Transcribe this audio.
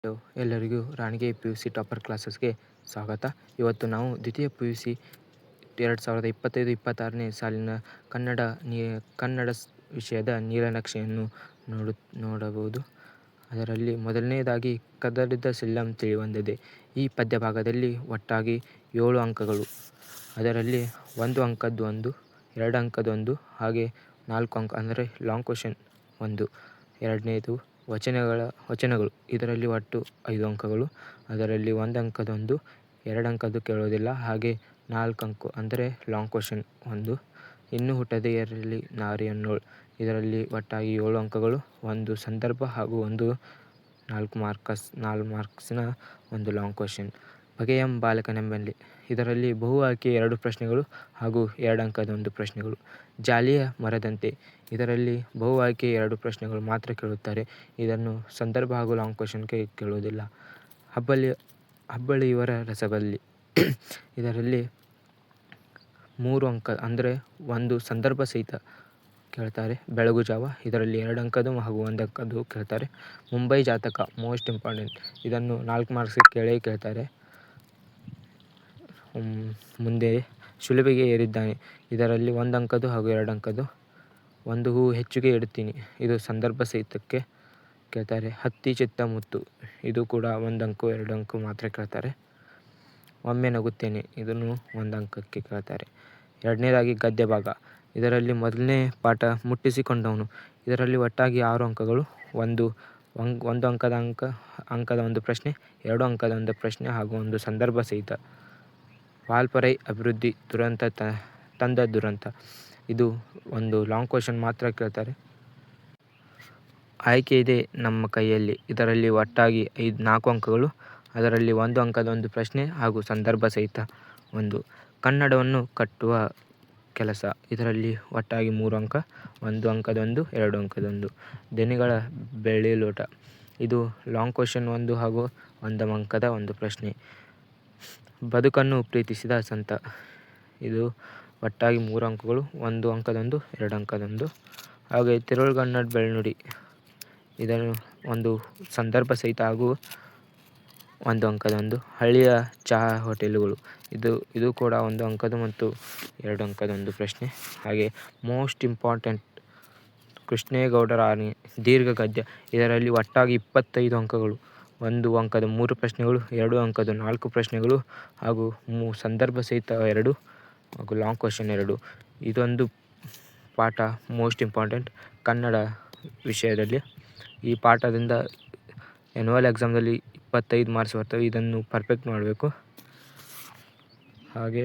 Hello ಎಲ್ಲರಿಗೂ ರಾಣಿಗೆ PUC topper ಕ್ಲಾಸಸ್ಗೆ ಸ್ವಾಗತ. ಇವತ್ತು ನಾವು ದ್ವಿತೀಯ PUC 2025-26ನೇ ಸಾಲಿನ ಕನ್ನಡ ವಿಷಯದ ನೀಲನಕ್ಷೆಯನ್ನು ನೋಡಬಹುದು. ಅದರಲ್ಲಿ ಮೊದಲನೆಯದಾಗಿ ಕದಡಿದ ಸಿಲ್ಲಂ ತಿಳಿಬಂದಿದೆ. ಈ ಪದ್ಯ ಭಾಗದಲ್ಲಿ ಒಟ್ಟಾಗಿ 7 ಅಂಕಗಳು. ಅದರಲ್ಲಿ 1 ಅಂಕದ್ದು 1, 2 ಅಂಕದ್ದು 1 ಹಾಗೆ 4 ಅಂಕ ಅಂದರೆ ಲಾಂಗ್ ಕ್ವೆಶ್ಚನ್ 1. ಎರಡನೇದು ವಚನಗಳು. ಇದರಲ್ಲಿ ಒಟ್ಟು 5 ಅಂಕಗಳು. ಅದರಲ್ಲಿ 1 ಅಂಕದ್ದು 1, 2 ಅಂಕದ್ದು ಕೇಳೋದಿಲ್ಲ ಹಾಗೆ 4 ಅಂಕ ಅಂದರೆ ಲಾಂಗ್ ಕ್ವೆಶ್ಚನ್ 1. ಇನ್ನು ಹುಟ್ಟದೇ ಇರಲಿ ನಾರಿಯನ್ನೋಳ್. ಇದರಲ್ಲಿ ಒಟ್ಟಾಗಿ 7 ಅಂಕಗಳು. 1 ಸಂದರ್ಭ ಹಾಗೂ 1 4 ಮಾರ್ಕ್ಸಿನ 1 ಲಾಂಗ್ ಕ್ವೆಶ್ಚನ್. ಬಗೆಯಂ ಬಾಲಕನೆಂಬಲ್ಲಿ. ಇದರಲ್ಲಿ ಬಹು ಆಯ್ಕೆ 2 ಪ್ರಶ್ನೆಗಳು ಹಾಗೂ 2 ಅಂಕದ 1 ಪ್ರಶ್ನೆಗಳು. ಜಾಲಿಯ ಮರದಂತೆ. ಇದರಲ್ಲಿ ಬಹು ಆಯ್ಕೆ 2 ಪ್ರಶ್ನೆಗಳು ಮಾತ್ರ ಕೇಳುತ್ತಾರೆ. ಇದನ್ನು ಸಂದರ್ಭ ಹಾಗೂ ಲಾಂಗ್ ಕ್ವೆಶ್ಚನ್ಗೆ ಕೇಳುವುದಿಲ್ಲ. ಹಬ್ಬಳ್ಳಿಯವರ ರಸಬಲ್ಲಿ. ಇದರಲ್ಲಿ 3 ಅಂಕ ಅಂದರೆ 1 ಸಂದರ್ಭ ಸಹಿತ ಕೇಳ್ತಾರೆ. ಬೆಳಗು ಜಾವ. ಇದರಲ್ಲಿ 2 ಅಂಕದ್ದು ಹಾಗೂ 1 ಅಂಕದ್ದು ಕೇಳ್ತಾರೆ. ಮುಂಬೈ ಜಾತಕ ಮೋಸ್ಟ್ ಇಂಪಾರ್ಟೆಂಟ್. ಇದನ್ನು 4 ಮಾರ್ಕ್ಸ್ಗೆ ಕೇಳ್ತಾರೆ. ಮುಂದೆ ಶಿಲುಬೆಗೆ ಏರಿದ್ದಾನೆ. ಇದರಲ್ಲಿ 1 ಅಂಕದ್ದು ಹಾಗೂ 2 ಅಂಕದ್ದು. 1 ಹೂ ಹೆಚ್ಚಿಗೆ ಇಡುತ್ತೀನಿ. ಇದು ಸಂದರ್ಭ ಸಹಿತಕ್ಕೆ ಕೇಳ್ತಾರೆ. ಹತ್ತಿ ಚಿತ್ತ ಮುತ್ತು. ಇದು ಕೂಡ 1 ಅಂಕ 2 ಅಂಕ ಮಾತ್ರ ಕೇಳ್ತಾರೆ. ಒಮ್ಮೆ ನಗುತ್ತೇನೆ. ಇದನ್ನು 1 ಅಂಕಕ್ಕೆ ಕೇಳ್ತಾರೆ. ಎರಡನೇದಾಗಿ ಗದ್ಯ ಭಾಗ. ಇದರಲ್ಲಿ ಮೊದಲನೇ ಪಾಠ ಮುಟ್ಟಿಸಿಕೊಂಡವನು. ಇದರಲ್ಲಿ ಒಟ್ಟಾಗಿ 6 ಅಂಕಗಳು. 1 ಅಂಕದ 1 ಪ್ರಶ್ನೆ, 2 ಅಂಕದ 1 ಪ್ರಶ್ನೆ ಹಾಗೂ 1 ಸಂದರ್ಭ ಸಹಿತ. ವಾಲ್ಪರೈ ಅಭಿವೃದ್ಧಿ ದುರಂತ ತಂದ ದುರಂತ. ಇದು 1 ಲಾಂಗ್ ಕ್ವೆಶ್ಚನ್ ಮಾತ್ರ ಕೇಳ್ತಾರೆ. ಆಯ್ಕೆ ಇದೆ ನಮ್ಮ ಕೈಯಲ್ಲಿ. ಇದರಲ್ಲಿ ಒಟ್ಟಾಗಿ 4 ಅಂಕಗಳು. ಅದರಲ್ಲಿ 1 ಅಂಕದ 1 ಪ್ರಶ್ನೆ ಹಾಗೂ ಸಂದರ್ಭ ಸಹಿತ 1. ಕನ್ನಡವನ್ನು ಕಟ್ಟುವ ಕೆಲಸ. ಇದರಲ್ಲಿ ಒಟ್ಟಾಗಿ 3 ಅಂಕ. 1 ಅಂಕದ 1, 2 ಅಂಕದ 1. ದನಿಗಳ ಬೆಳ್ಳಿ ಲೋಟ. ಇದು ಲಾಂಗ್ ಕ್ವೆಶ್ಚನ್ 1 ಹಾಗೂ 1 ಅಂಕದ 1 ಪ್ರಶ್ನೆ. ಬದುಕನ್ನು ಪ್ರೀತಿಸಿದ ಸಂತ. ಇದು ಒಟ್ಟಾಗಿ 3 ಅಂಕಗಳು. 1 ಅಂಕದ 1, 2 ಅಂಕದ 1. ಹಾಗೆ ತಿರುಳುಗನ್ನಡ ಬೆಳ್ನುಡಿ. ಇದನ್ನು 1 ಸಂದರ್ಭ ಸಹಿತ ಹಾಗೂ 1 ಅಂಕದ 1. ಹಳ್ಳಿಯ ಚಹಾ ಹೋಟೆಲುಗಳು. ಇದು ಕೂಡ 1 ಅಂಕದ ಮತ್ತು 2 ಅಂಕದ 1 ಪ್ರಶ್ನೆ. ಹಾಗೆ ಮೋಸ್ಟ್ ಇಂಪಾರ್ಟೆಂಟ್ ಕೃಷ್ಣೇಗೌಡರ ಆನೆ ದೀರ್ಘ ಗದ್ಯ. ಇದರಲ್ಲಿ ಒಟ್ಟಾಗಿ 25 ಅಂಕಗಳು. 1 ಅಂಕದ 3 ಪ್ರಶ್ನೆಗಳು, 2 ಅಂಕದ 4 ಪ್ರಶ್ನೆಗಳು ಹಾಗೂ ಸಂದರ್ಭ ಸಹಿತ 2 ಹಾಗೂ ಲಾಂಗ್ ಕ್ವೆಶ್ಚನ್ 2. ಇದೊಂದು ಪಾಠ ಮೋಸ್ಟ್ ಇಂಪಾರ್ಟೆಂಟ್ ಕನ್ನಡ ವಿಷಯದಲ್ಲಿ. ಈ ಪಾಠದಿಂದ ಆ್ಯನ್ಯುವಲ್ ಎಕ್ಸಾಮ್ದಲ್ಲಿ 25 ಮಾರ್ಕ್ಸ್ ಬರ್ತವೆ. ಇದನ್ನು ಪರ್ಫೆಕ್ಟ್ ಮಾಡಬೇಕು. ಹಾಗೆ